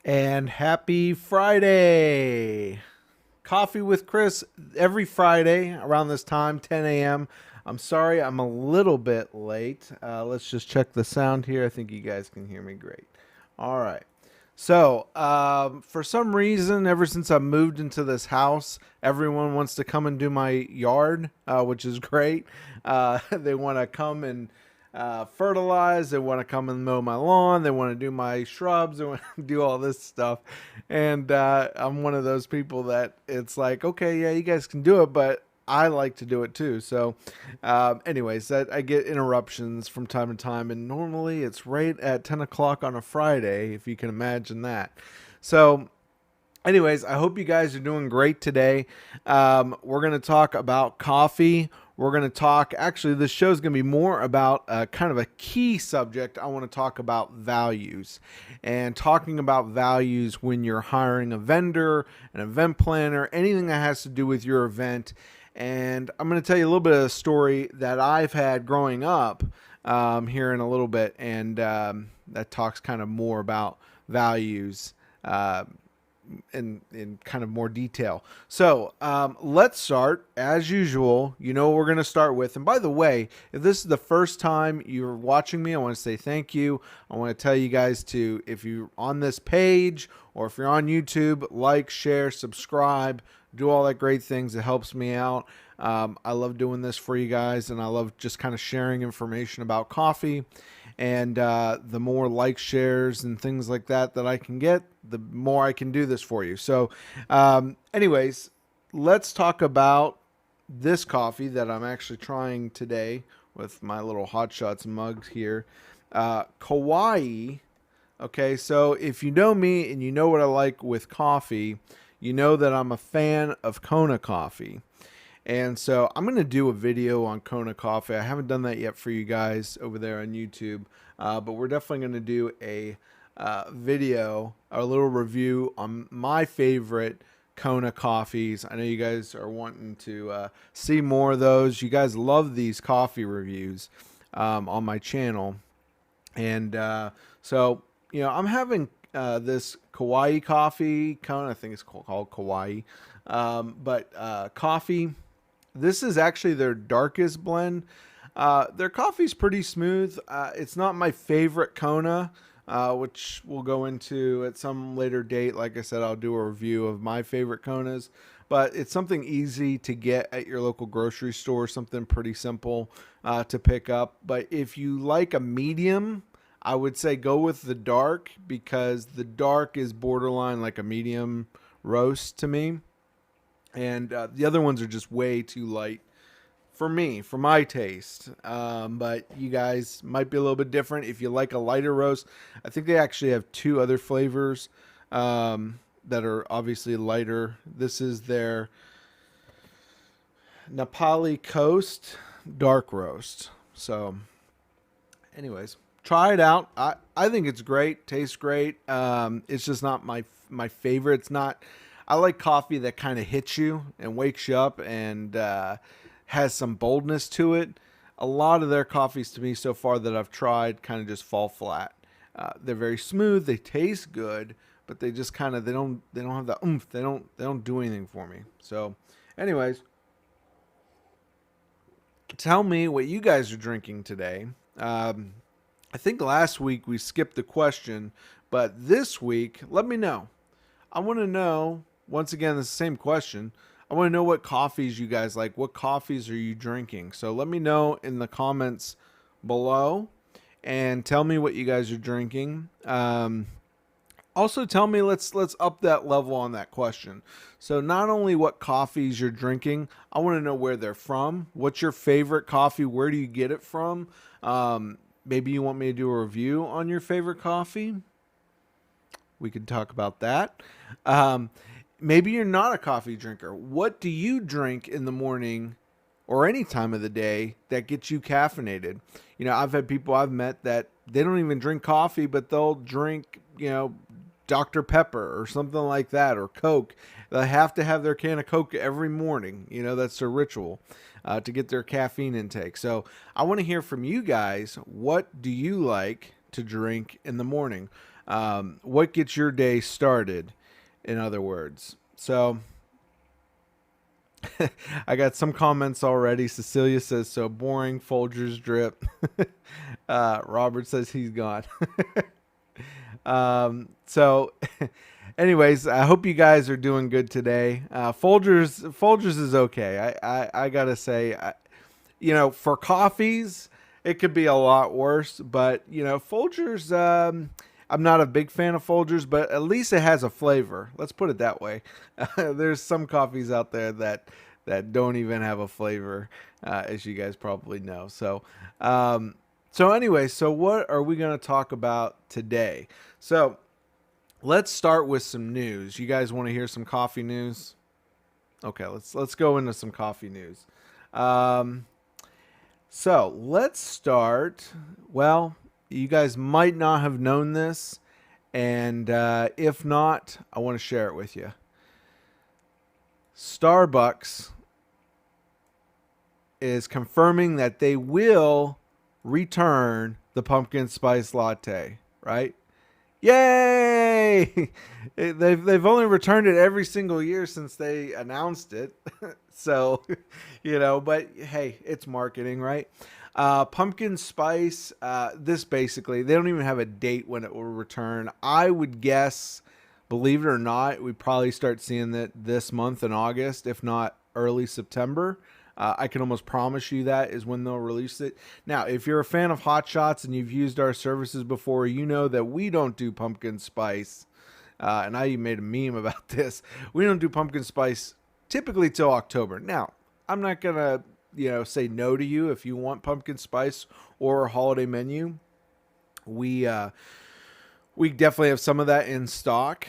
And happy Friday! Coffee with Chris every Friday around this time, 10 a.m. I'm sorry I'm a little bit late. Let's just check the sound here. I think you guys can hear me great. All right. So, for some reason, ever since I moved into this house, everyone wants to come and do my yard, which is great. They want to come and fertilize. They want to come and mow my lawn. They want to do my shrubs. They want to do all this stuff. And I'm one of those people that it's like, okay, yeah, you guys can do it, but I like to do it too. So, anyways, that I get interruptions from time to time, and normally it's right at 10 o'clock on a Friday, if you can imagine that. So, anyways, I hope you guys are doing great today. We're going to talk about coffee. We're going to talk, actually, this show is going to be more about kind of a key subject. I want to talk about values and talking about values when you're hiring a vendor, an event planner, anything that has to do with your event. And I'm going to tell you a little bit of a story that I've had growing up here in a little bit. And that talks kind of more about values. In kind of more detail. So let's start as usual. You know what we're going to start with. And by the way, if this is the first time you're watching me, I want to say thank you. I want to tell you guys to, if you're on this page or if you're on YouTube, like, share, subscribe, do all that great things. It helps me out. I love doing this for you guys, and I love just kind of sharing information about coffee. And the more likes, shares, and things like that I can get, the more I can do this for you. So anyways, let's talk about this coffee that I'm actually trying today with my little Hot Shots mugs here. Kauai. Okay, so if you know me and you know what I like with coffee, you know that I'm a fan of Kona coffee. And so I'm going to do a video on Kona coffee. I haven't done that yet for you guys over there on YouTube, but we're definitely going to do a video, a little review on my favorite Kona coffees. I know you guys are wanting to see more of those. You guys love these coffee reviews on my channel. And so, you know, I'm having this Kauai coffee, Kona, I think it's called Kauai, but coffee. This is actually their darkest blend. Their coffee's pretty smooth. It's not my favorite Kona, which we'll go into at some later date. Like I said, I'll do a review of my favorite Konas. But it's something easy to get at your local grocery store, something pretty simple to pick up. But if you like a medium, I would say go with the dark, because the dark is borderline like a medium roast to me. And the other ones are just way too light for me, for my taste. But you guys might be a little bit different. If you like a lighter roast, I think they actually have two other flavors that are obviously lighter. This is their Nepali Coast Dark Roast. So, anyways, try it out. I think it's great. Tastes great. It's just not my favorite. It's not. I like coffee that kind of hits you and wakes you up and has some boldness to it. A lot of their coffees to me so far that I've tried kind of just fall flat. They're very smooth. They taste good, but they just kind of they don't have that oomph. They don't do anything for me. So, anyways, tell me what you guys are drinking today. I think last week we skipped the question, but this week, let me know. I want to know. Once again, it's the same question. I want to know what coffees you guys like. What coffees are you drinking? So let me know in the comments below and tell me what you guys are drinking. Also, tell me, let's up that level on that question. So not only what coffees you're drinking, I want to know where they're from. What's your favorite coffee? Where do you get it from? Maybe you want me to do a review on your favorite coffee. We could talk about that. Maybe you're not a coffee drinker. What do you drink in the morning or any time of the day that gets you caffeinated? You know, I've had people I've met that they don't even drink coffee, but they'll drink, you know, Dr. Pepper or something like that, or Coke. They have to have their can of Coke every morning. You know, that's their ritual to get their caffeine intake. So I want to hear from you guys. What do you like to drink in the morning? What gets your day started, in other words? So I got some comments already. Cecilia says, so boring, Folgers drip. Robert says he's gone. So anyways, I hope you guys are doing good today. Folgers is okay. I gotta say, for coffees, it could be a lot worse. But Folgers, I'm not a big fan of Folgers, but at least it has a flavor. Let's put it that way. There's some coffees out there that don't even have a flavor, as you guys probably know. So anyway, so what are we going to talk about today? So let's start with some news. You guys want to hear some coffee news? Okay, let's go into some coffee news. Um, so let's start. Well, you guys might not have known this, and if not, I want to share it with you. Starbucks is confirming that they will return the pumpkin spice latte, right? Yay! They've only returned it every single year since they announced it. So, but hey, it's marketing, right? Pumpkin spice, this basically, they don't even have a date when it will return. I would guess, believe it or not, we probably start seeing that this month in August, if not early September. I can almost promise you that is when they'll release it. Now, if you're a fan of Hot Shots and you've used our services before, you know that we don't do pumpkin spice. And I even made a meme about this. We don't do pumpkin spice typically till October. Now, I'm not going to, say no to you if you want pumpkin spice or a holiday menu. We definitely have some of that in stock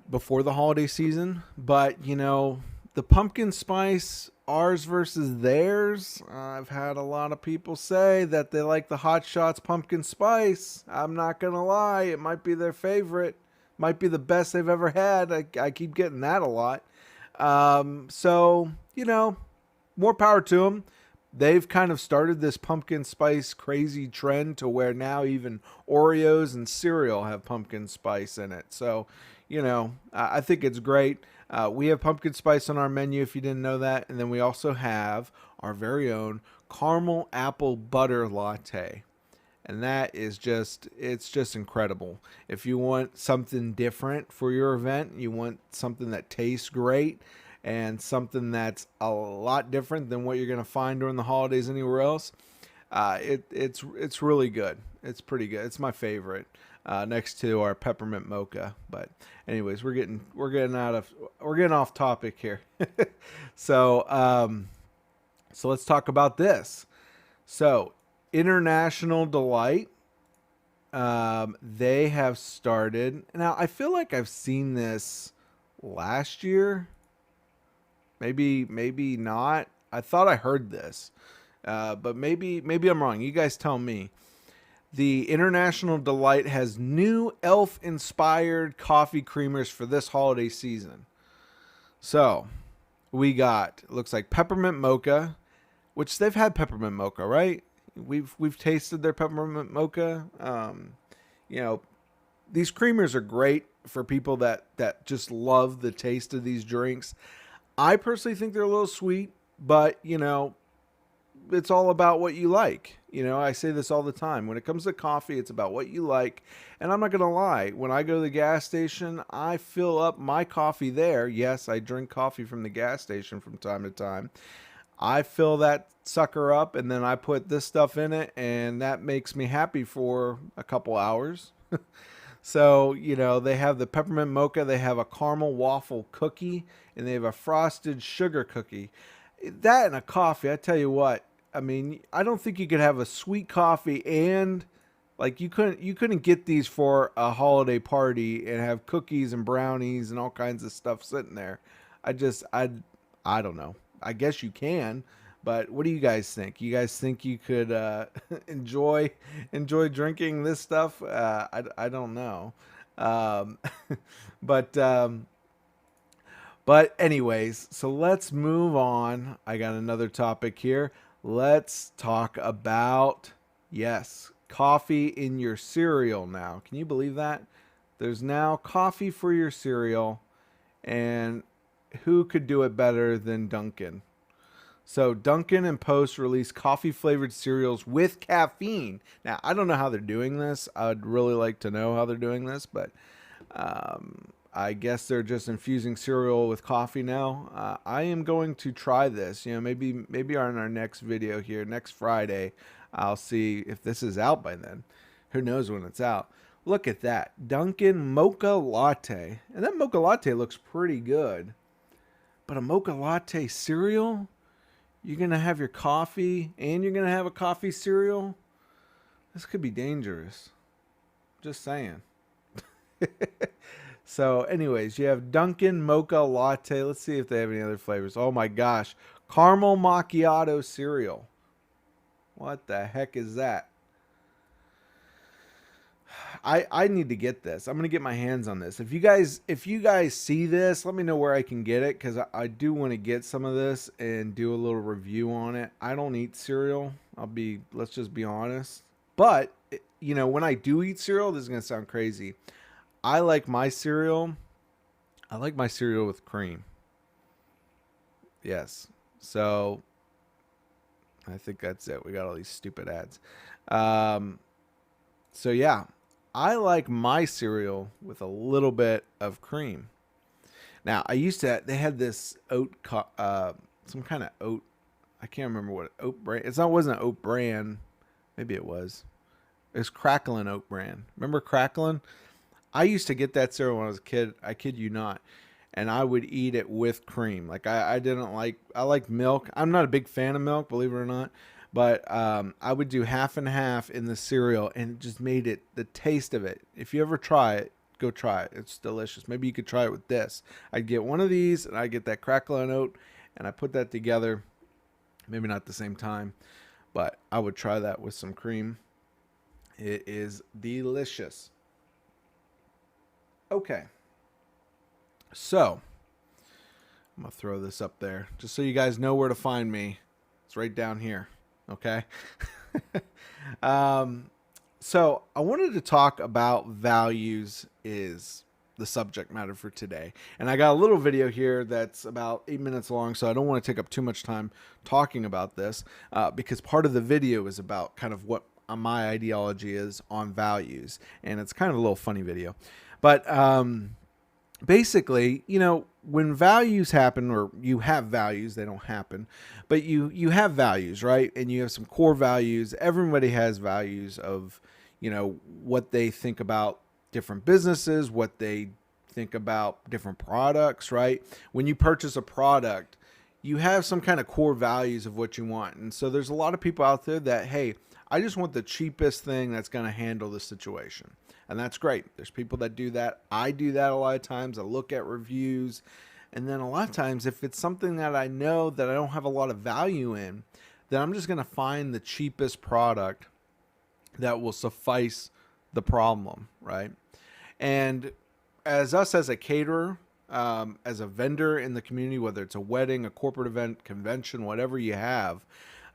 before the holiday season. But, the pumpkin spice, ours versus theirs, I've had a lot of people say that they like the Hot Shots pumpkin spice. I'm not going to lie. It might be their favorite. Might be the best they've ever had. I keep getting that a lot. So, more power to them. They've kind of started this pumpkin spice crazy trend to where now even Oreos and cereal have pumpkin spice in it. So, I think it's great. We have pumpkin spice on our menu if you didn't know that. And then we also have our very own caramel apple butter latte. And that is it's just incredible. If you want something different for your event, you want something that tastes great and something that's a lot different than what you're going to find during the holidays anywhere else, it's really good. It's pretty good. It's my favorite. Next to our peppermint mocha. But anyways, we're getting off topic here. So so let's talk about this. So International Delight, they have started. Now I feel like I've seen this last year. Maybe not. I thought I heard this, but maybe I'm wrong. You guys tell me. The International Delight has new elf-inspired coffee creamers for this holiday season. So, we got, looks like peppermint mocha, which they've had peppermint mocha, right? We've tasted their peppermint mocha. These creamers are great for people that just love the taste of these drinks. I personally think they're a little sweet, but it's all about what you like. I say this all the time. When it comes to coffee, it's about what you like. And I'm not going to lie. When I go to the gas station, I fill up my coffee there. Yes, I drink coffee from the gas station from time to time. I fill that sucker up and then I put this stuff in it, and that makes me happy for a couple hours. So, they have the peppermint mocha, they have a caramel waffle cookie, and they have a frosted sugar cookie. That and a coffee, I tell you what, I mean, I don't think you could have a sweet coffee and you couldn't get these for a holiday party and have cookies and brownies and all kinds of stuff sitting there. I don't know. I guess you can, but what do you guys think? You guys think you could enjoy drinking this stuff? I don't know. Um, but but anyways, so let's move on. I got another topic here. Let's talk about, yes, coffee in your cereal now. Can you believe that? There's now coffee for your cereal, and who could do it better than Dunkin'? So Dunkin' and Post release coffee flavored cereals with caffeine. Now, I don't know how they're doing this. I'd really like to know how they're doing this, but I guess they're just infusing cereal with coffee now. I am going to try this. Maybe on our next video here, next Friday, I'll see if this is out by then. Who knows when it's out? Look at that. Dunkin' Mocha Latte. And that Mocha Latte looks pretty good. But a Mocha Latte cereal? You're going to have your coffee and you're going to have a coffee cereal? This could be dangerous. Just saying. So anyways, you have Dunkin' Mocha Latte. Let's see if they have any other flavors. Oh my gosh. Caramel Macchiato cereal. What the heck is that? I need to get this. I'm going to get my hands on this. If you guys see this, let me know where I can get it, because I do want to get some of this and do a little review on it. I don't eat cereal. Let's just be honest. But, when I do eat cereal, this is going to sound crazy. I like my cereal with cream. Yes. So I think that's it. We got all these stupid ads. So yeah, I like my cereal with a little bit of cream. Now, they had this some kind of oat. I can't remember what oat brand. It wasn't an oat brand. Maybe it was. It was Cracklin' oat brand. Remember Cracklin'? I used to get that cereal when I was a kid. I kid you not. And I would eat it with cream. Like I like milk. I'm not a big fan of milk, believe it or not. But I would do half and half in the cereal, and it just made it, the taste of it. If you ever try it, go try it. It's delicious. Maybe you could try it with this. I'd get one of these, and I'd get that Cracklin' oat, and I put that together. Maybe not at the same time, but I would try that with some cream. It is delicious. Okay. So, I'm going to throw this up there just so you guys know where to find me. It's right down here. Okay. So I wanted to talk about values is the subject matter for today. And I got a little video here that's about 8 minutes long, so I don't want to take up too much time talking about this because part of the video is about kind of what my ideology is on values. And it's kind of a little funny video. But basically, when values happen, or you have values, they don't happen, but you have values, right? And you have some core values. Everybody has values of, what they think about different businesses, what they think about different products, right? When you purchase a product, you have some kind of core values of what you want. And so there's a lot of people out there that, hey, I just want the cheapest thing that's going to handle the situation. And that's great. There's people that do that. I do that a lot of times. I look at reviews. And then a lot of times, if it's something that I know that I don't have a lot of value in, then I'm just going to find the cheapest product that will suffice the problem, right? And as a caterer, as a vendor in the community, whether it's a wedding, a corporate event, convention, whatever you have,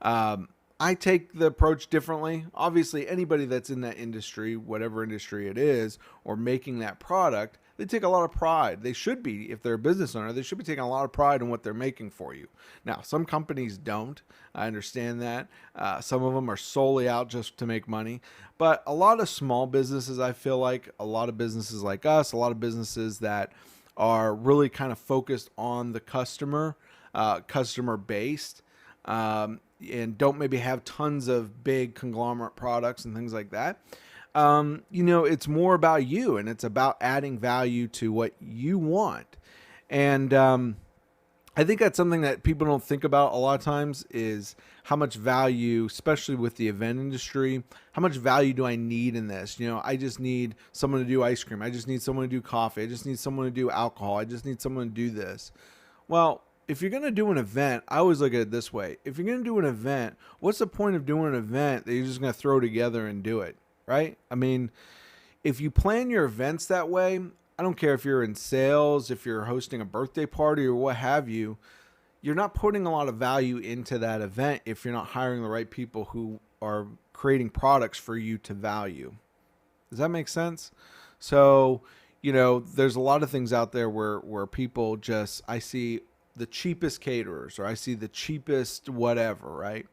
I take the approach differently. Obviously, anybody that's in that industry, whatever industry it is, or making that product, they take a lot of pride. They should be, if they're a business owner, they should be taking a lot of pride in what they're making for you. Now, some companies don't. I understand that. Some of them are solely out just to make money. But a lot of small businesses, I feel like, a lot of businesses like us, a lot of businesses that are really kind of focused on the customer, customer-based, and don't maybe have tons of big conglomerate products and things like that. It's more about you, and it's about adding value to what you want. And I think that's something that people don't think about a lot of times, is how much value, especially with the event industry, how much value do I need in this? I just need someone to do ice cream. I just need someone to do coffee. I just need someone to do alcohol. I just need someone to do this. Well, if you're going to do an event, I always look at it this way. If you're going to do an event, what's the point of doing an event that you're just going to throw together and do it, right? I mean, if you plan your events that way, I don't care if you're in sales, if you're hosting a birthday party or what have you, you're not putting a lot of value into that event if you're not hiring the right people who are creating products for you to value. Does that make sense? So, there's a lot of things out there where people just, I see the cheapest caterers, or I see the cheapest whatever, right?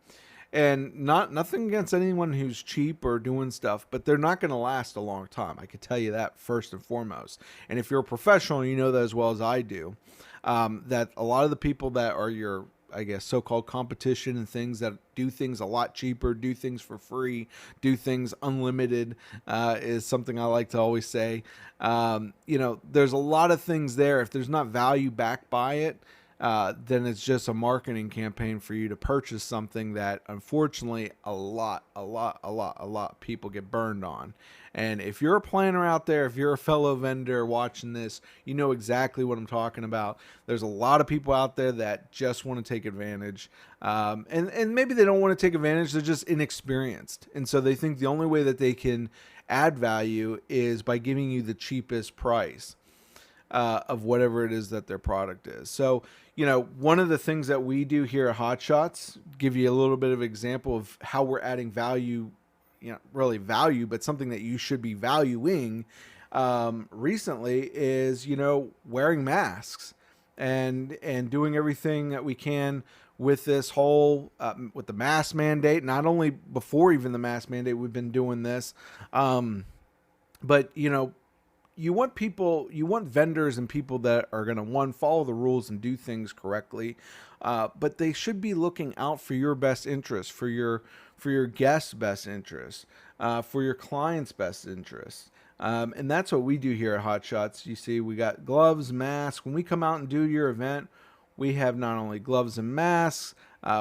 And nothing against anyone who's cheap or doing stuff, but they're not going to last a long time. I could tell you that first and foremost. And if you're a professional, you know that as well as I do. That a lot of the people that are your, I guess, so-called competition and things that do things a lot cheaper, do things for free, do things unlimited, is something I like to always say. There's a lot of things there. If there's not value backed by it, then it's just a marketing campaign for you to purchase something that unfortunately a lot of people get burned on. And if you're a planner out there, if you're a fellow vendor watching this, you know exactly what I'm talking about. There's a lot of people out there that just want to take advantage. And maybe they don't want to take advantage. They're just inexperienced. And so they think the only way that they can add value is by giving you the cheapest price of whatever it is that their product is. So, one of the things that we do here at Hot Shots, give you a little bit of example of how we're adding value, really value, but something that you should be valuing recently is, wearing masks and doing everything that we can with this whole, with the mask mandate. Not only before even the mask mandate, we've been doing this, but, you want vendors and people that are going to, one, follow the rules and do things correctly, but they should be looking out for your best interest, for your guests' best interest, for your clients' best interest. And that's what we do here at Hot Shots. You see, we got gloves, masks. When we come out and do your event, we have not only gloves and masks,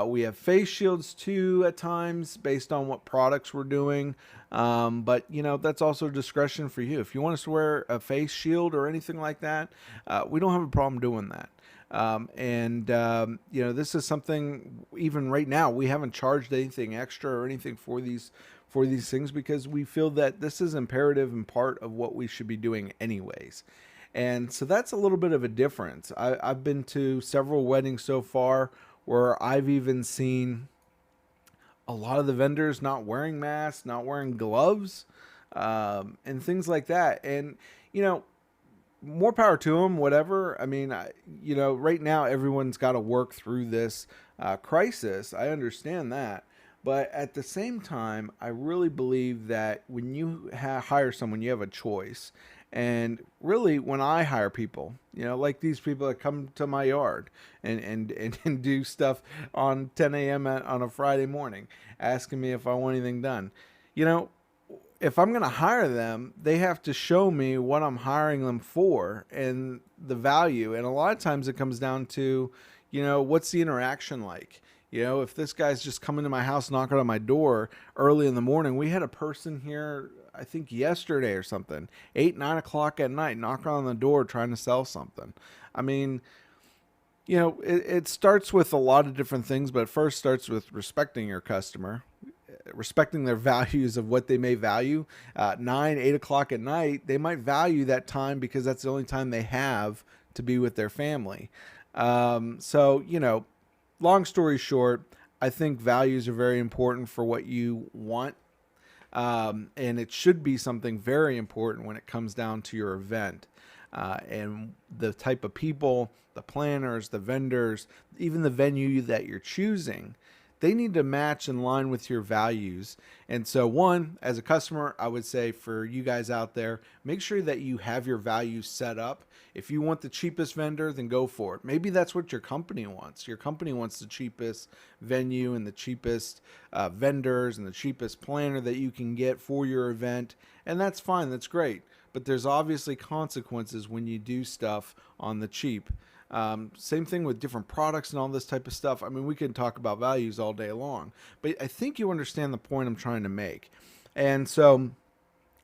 we have face shields too at times based on what products we're doing. But that's also discretion for you. If you want us to wear a face shield or anything like that, we don't have a problem doing that. This is something, even right now, we haven't charged anything extra or anything for these things, because we feel that this is imperative and part of what we should be doing anyways. And so that's a little bit of a difference. I've been to several weddings so far where I've even seen a lot of the vendors not wearing masks, not wearing gloves, and things like that. And, more power to them, whatever. I mean, right now everyone's got to work through this crisis. I understand that. But at the same time, I really believe that when you hire someone, you have a choice. And really, when I hire people, like these people that come to my yard and do stuff on 10 a.m. on a Friday morning, asking me if I want anything done, if I'm going to hire them, they have to show me what I'm hiring them for and the value. And a lot of times it comes down to, what's the interaction like? If this guy's just coming to my house, knocking on my door early in the morning. We had a person here, I think yesterday or something, 8, 9 o'clock at night, knocking on the door trying to sell something. I mean, it starts with a lot of different things, but it first starts with respecting your customer, respecting their values of what they may value. 9, 8 o'clock at night, they might value that time because that's the only time they have to be with their family. Long story short, I think values are very important for what you want. And it should be something very important when it comes down to your event. And the type of people, the planners, the vendors, even the venue that you're choosing, they need to match in line with your values. And so, one, as a customer, I would say for you guys out there, make sure that you have your values set up. If you want the cheapest vendor, then go for it. Maybe that's what your company wants. Your company wants the cheapest venue and the cheapest vendors and the cheapest planner that you can get for your event. And that's fine. That's great. But there's obviously consequences when you do stuff on the cheap. Same thing with different products and all this type of stuff. I mean, we can talk about values all day long, but I think you understand the point I'm trying to make. And so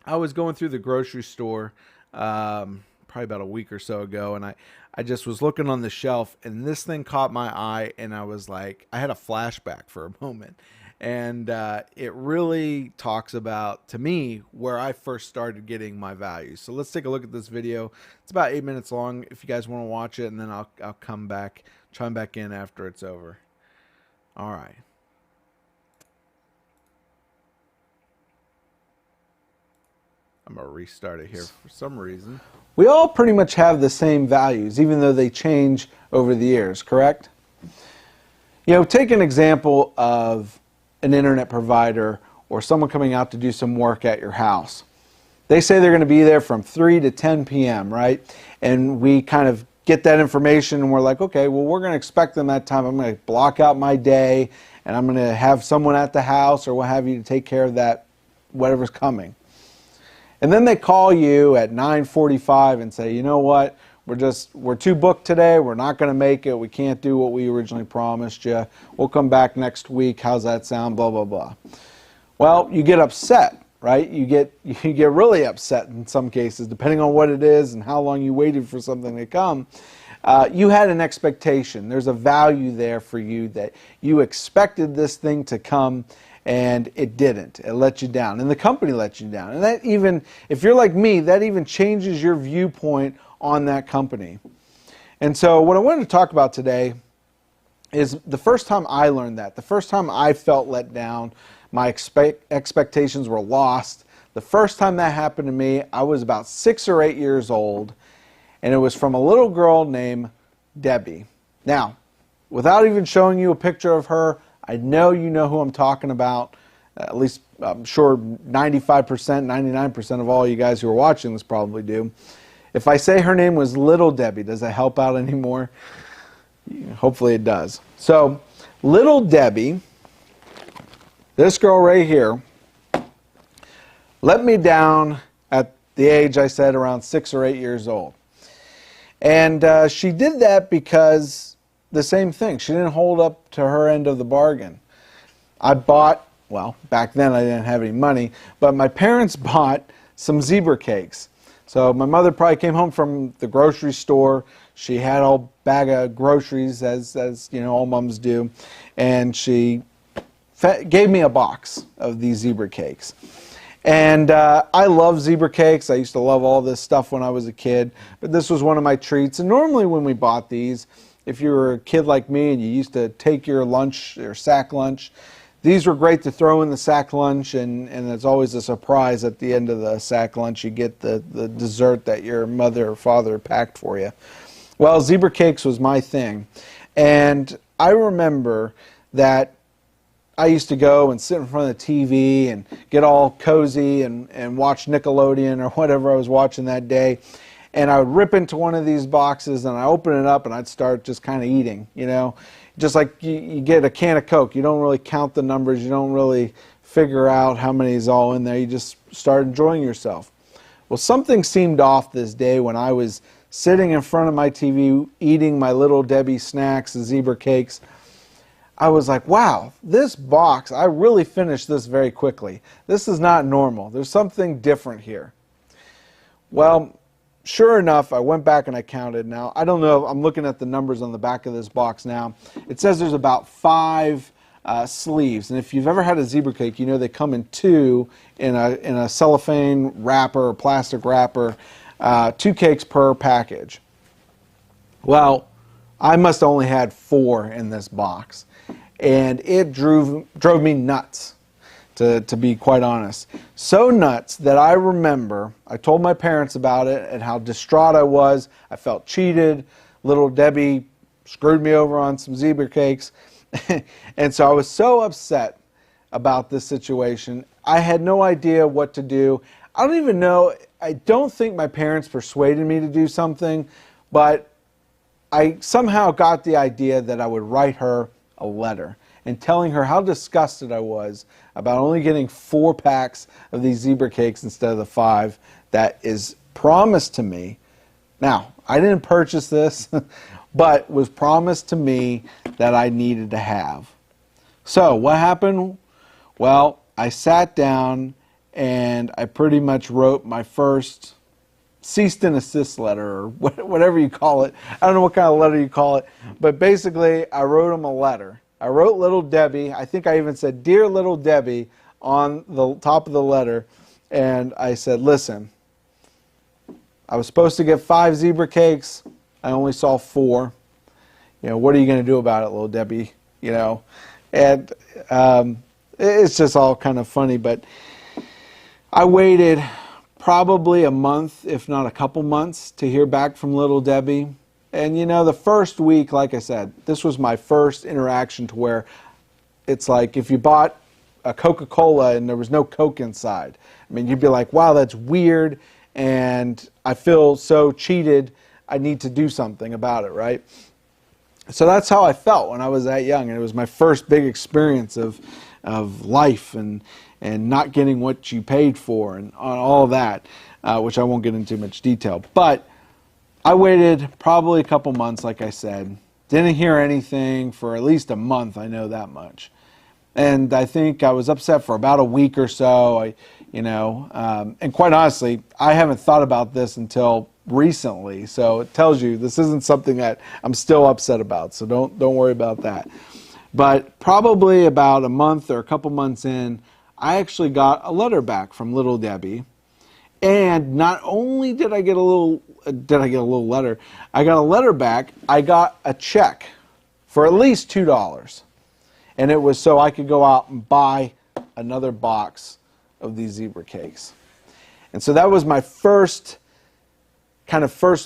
I was going through the grocery store probably about a week or so ago, and I just was looking on the shelf, and this thing caught my eye, and I was like, I had a flashback for a moment. And it really talks about, to me, where I first started getting my values. So let's take a look at this video. It's about 8 minutes long if you guys want to watch it, and then I'll come back, chime back in after it's over. All right. I'm going to restart it here for some reason. We all pretty much have the same values, even though they change over the years, correct? You know, take an example of an internet provider or someone coming out to do some work at your house. They say they're going to be there from 3 to 10 p.m., right? And we kind of get that information and we're like, okay, well, we're going to expect them that time. I'm going to block out my day and I'm going to have someone at the house or what have you to take care of that, whatever's coming. And then they call you at 9:45 and say, you know what, we're too booked today, we're not going to make it, we can't do what we originally promised you, we'll come back next week, how's that sound, blah, blah, blah. Well, you get upset, right? You get really upset in some cases, depending on what it is and how long you waited for something to come. You had an expectation. There's a value there for you that you expected this thing to come and it didn't. It let you down. And the company let you down. And that even, if you're like me, that even changes your viewpoint on that company. And so what I wanted to talk about today is the first time I learned that, the first time I felt let down, my expectations were lost. The first time that happened to me, I was about 6 or 8 years old, and it was from a little girl named Debbie. Now, without even showing you a picture of her, I know you know who I'm talking about. At least I'm sure 95%, 99% of all you guys who are watching this probably do. If I say her name was Little Debbie, does that help out anymore? Hopefully it does. So, Little Debbie, this girl right here, let me down at the age I said around 6 or 8 years old. And she did that because the same thing. She didn't hold up to her end of the bargain. I bought, well, back then I didn't have any money, but my parents bought some zebra cakes. So my mother probably came home from the grocery store. She had a bag of groceries, as you know, all moms do, and she gave me a box of these zebra cakes. And I love zebra cakes. I used to love all this stuff when I was a kid, but this was one of my treats. And normally when we bought these, if you were a kid like me and you used to take your lunch, your sack lunch, these were great to throw in the sack lunch, and it's always a surprise at the end of the sack lunch. You get the dessert that your mother or father packed for you. Well, zebra cakes was my thing. And I remember that I used to go and sit in front of the TV and get all cozy and watch Nickelodeon or whatever I was watching that day. And I would rip into one of these boxes and I open it up and I'd start just kind of eating, you know. Just like you get a can of Coke, you don't really count the numbers, you don't really figure out how many is all in there, you just start enjoying yourself. Well, something seemed off this day when I was sitting in front of my TV eating my Little Debbie snacks and zebra cakes. I was like, wow, this box, I really finished this very quickly. This is not normal. There's something different here. Well, sure enough, I went back and I counted. Now, I don't know, I'm looking at the numbers on the back of this box now. It says there's about 5 sleeves. And if you've ever had a zebra cake, you know they come in 2 in a cellophane wrapper or plastic wrapper, 2 cakes per package. Well, I must have only had 4 in this box. And it drove me nuts, to be quite honest. So nuts that I remember, I told my parents about it and how distraught I was. I felt cheated. Little Debbie screwed me over on some zebra cakes. And so I was so upset about this situation. I had no idea what to do. I don't even know, I don't think my parents persuaded me to do something, but I somehow got the idea that I would write her a letter and telling her how disgusted I was about only getting 4 packs of these zebra cakes instead of the 5 that is promised to me. Now, I didn't purchase this, but was promised to me that I needed to have. So, what happened? Well, I sat down and I pretty much wrote my first cease and desist letter, or whatever you call it. I don't know what kind of letter you call it, but basically I wrote him a letter. I wrote Little Debbie. I think I even said, "Dear Little Debbie," on the top of the letter, and I said, listen, I was supposed to get 5 zebra cakes. I only saw 4. You know, what are you going to do about it, Little Debbie? You know, and it's just all kind of funny, but I waited probably a month, if not a couple months, to hear back from Little Debbie. And the first week, like I said, this was my first interaction to where it's like if you bought a Coca-Cola and there was no Coke inside. I mean, you'd be like, wow, that's weird, and I feel so cheated. I need to do something about it, right? So that's how I felt when I was that young, and it was my first big experience of life and not getting what you paid for and all of that, which I won't get into much detail. But I waited probably a couple months, like I said. Didn't hear anything for at least a month, I know that much. And I think I was upset for about a week or so. And quite honestly, I haven't thought about this until recently. So it tells you this isn't something that I'm still upset about. So don't worry about that. But probably about a month or a couple months in, I actually got a letter back from Little Debbie. And not only did I get a little letter, I got a letter back. I got a check for at least $2. And it was so I could go out and buy another box of these zebra cakes. And so that was my first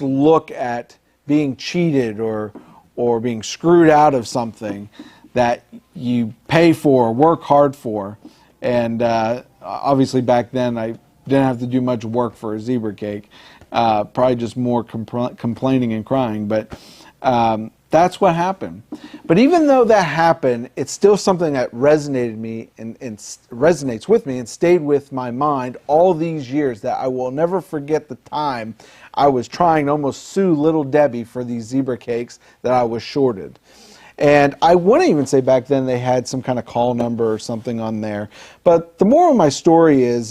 look at being cheated or being screwed out of something that you pay for, work hard for. And obviously back then I didn't have to do much work for a zebra cake. Probably just more complaining and crying. But that's what happened. But even though that happened, it's still something that resonated me and resonates with me and stayed with my mind all these years, that I will never forget the time I was trying to almost sue Little Debbie for these zebra cakes that I was shorted. And I wouldn't even say back then they had some kind of call number or something on there. But the moral of my story is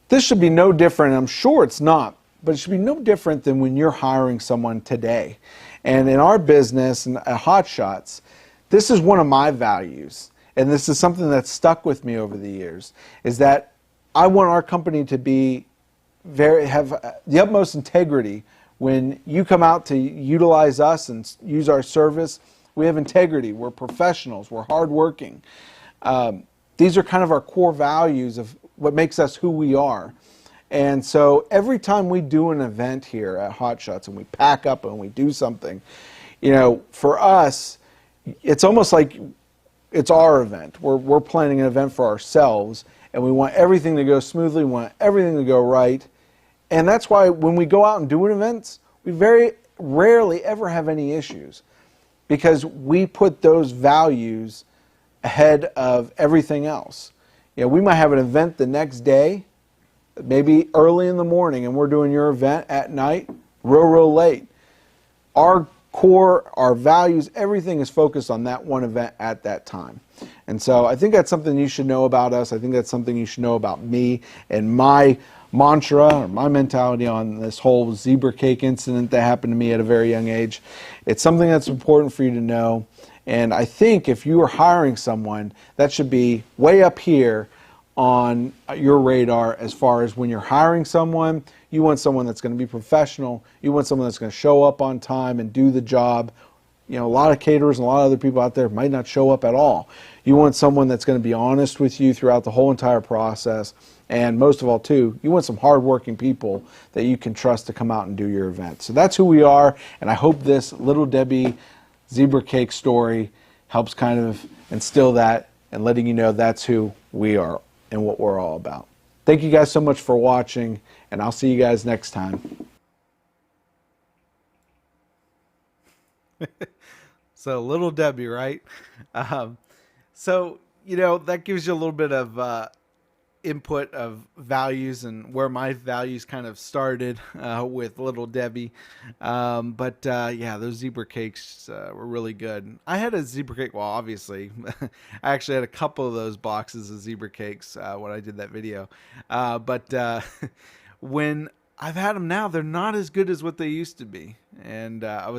this should be no different. I'm sure it's not. But it should be no different than when you're hiring someone today. And in our business and at Hot Shots, this is one of my values. And this is something that's stuck with me over the years, is that I want our company to be have the utmost integrity. When you come out to utilize us and use our service, we have integrity. We're professionals. We're hardworking. These are kind of our core values of what makes us who we are. And so every time we do an event here at Hot Shots and we pack up and we do something, for us, it's almost like it's our event. We're planning an event for ourselves, and we want everything to go smoothly. We want everything to go right. And that's why when we go out and do events, we very rarely ever have any issues, because we put those values ahead of everything else. We might have an event the next day, maybe early in the morning, and we're doing your event at night, real late. Our core, our values, everything is focused on that one event at that time. And so I think that's something you should know about us. I think that's something you should know about me and my mantra or my mentality on this whole zebra cake incident that happened to me at a very young age. It's something that's important for you to know. And I think if you are hiring someone, that should be way up here on your radar. As far as when you're hiring someone, you want someone that's going to be professional. You want someone that's going to show up on time and do the job. A lot of caterers and a lot of other people out there might not show up at all. You want someone that's going to be honest with you throughout the whole entire process. And most of all, too, you want some hardworking people that you can trust to come out and do your event. So that's who we are, and I hope this Little Debbie zebra cake story helps kind of instill that and letting you know that's who we are and what we're all about. Thank you guys so much for watching, and I'll see you guys next time. So Little Debbie, right? That gives you a little bit of input of values and where my values kind of started with Little Debbie. Those zebra cakes were really good. I had a zebra cake, well, obviously, I actually had a couple of those boxes of zebra cakes when I did that video. When I've had them now, they're not as good as what they used to be. And I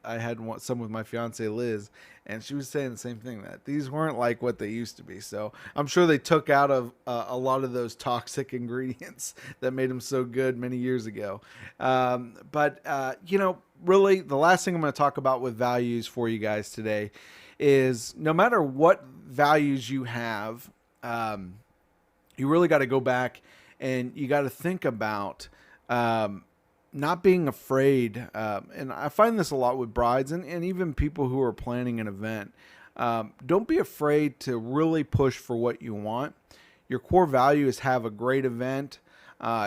had some with my fiance Liz, and she was saying the same thing, that these weren't like what they used to be. So I'm sure they took out of a lot of those toxic ingredients that made them so good many years ago. Really, the last thing I'm going to talk about with values for you guys today is no matter what values you have, you really got to go back and you got to think about not being afraid. And I find this a lot with brides and even people who are planning an event. Don't be afraid to really push for what you want. Your core value is have a great event.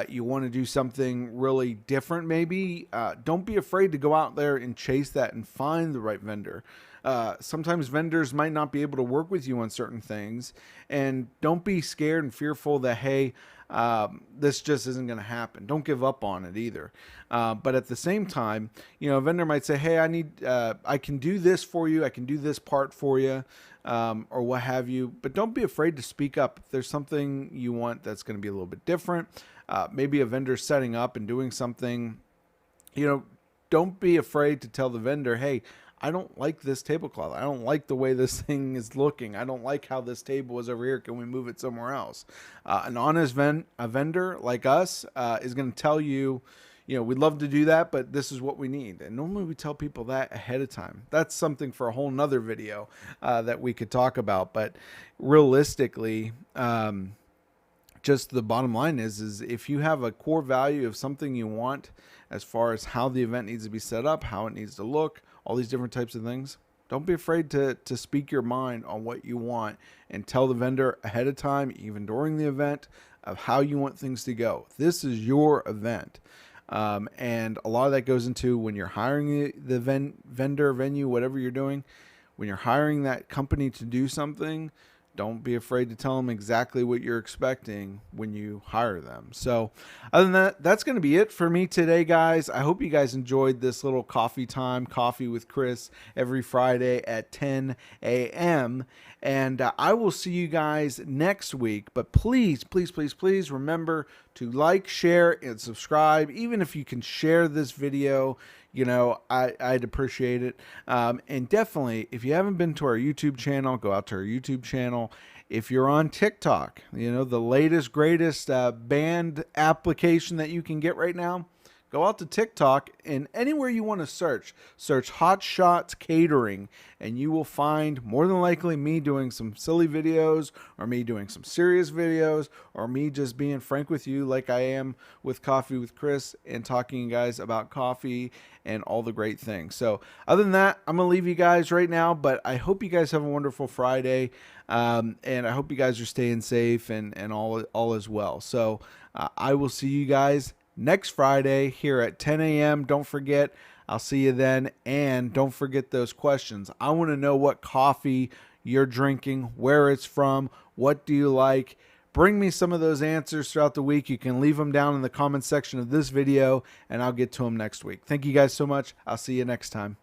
You want to do something really different, maybe. Don't be afraid to go out there and chase that and find the right vendor. Sometimes vendors might not be able to work with you on certain things, and don't be scared and fearful that, hey, this just isn't going to happen. Don't give up on it either. But at the same time, a vendor might say, hey, I can do this for you. I can do this part for you, or what have you. But don't be afraid to speak up. If there's something you want that's going to be a little bit different, maybe a vendor setting up and doing something, don't be afraid to tell the vendor, hey, I don't like this tablecloth. I don't like the way this thing is looking. I don't like how this table is over here. Can we move it somewhere else? An honest vendor like us is going to tell you, we'd love to do that, but this is what we need. And normally we tell people that ahead of time. That's something for a whole nother video that we could talk about. But realistically, just the bottom line is if you have a core value of something you want, as far as how the event needs to be set up, how it needs to look, all these different types of things, don't be afraid to speak your mind on what you want and tell the vendor ahead of time, even during the event, of how you want things to go. This is your event. And a lot of that goes into when you're hiring the vendor, venue, whatever you're doing, when you're hiring that company to do something, don't be afraid to tell them exactly what you're expecting when you hire them. So other than that, that's going to be it for me today, guys. I hope you guys enjoyed this little coffee time, coffee with Chris, every Friday at 10 a.m. And I will see you guys next week. But please, please, please, please remember to like, share, and subscribe. Even if you can share this video, I'd appreciate it. And definitely, if you haven't been to our YouTube channel, go out to our YouTube channel. If you're on TikTok, the latest, greatest band application that you can get right now, go out to TikTok and anywhere you want to search Hot Shots Catering, and you will find more than likely me doing some silly videos, or me doing some serious videos, or me just being frank with you like I am with Coffee with Chris and talking to you guys about coffee and all the great things. So other than that, I'm going to leave you guys right now, but I hope you guys have a wonderful Friday, and I hope you guys are staying safe and all as well. So I will see you guys next Friday here at 10 a.m. Don't forget, I'll see you then. And don't forget those questions. I want to know what coffee you're drinking, where it's from, what do you like. Bring me some of those answers throughout the week. You can leave them down in the comment section of this video, and I'll get to them next week. Thank you guys so much. I'll see you next time.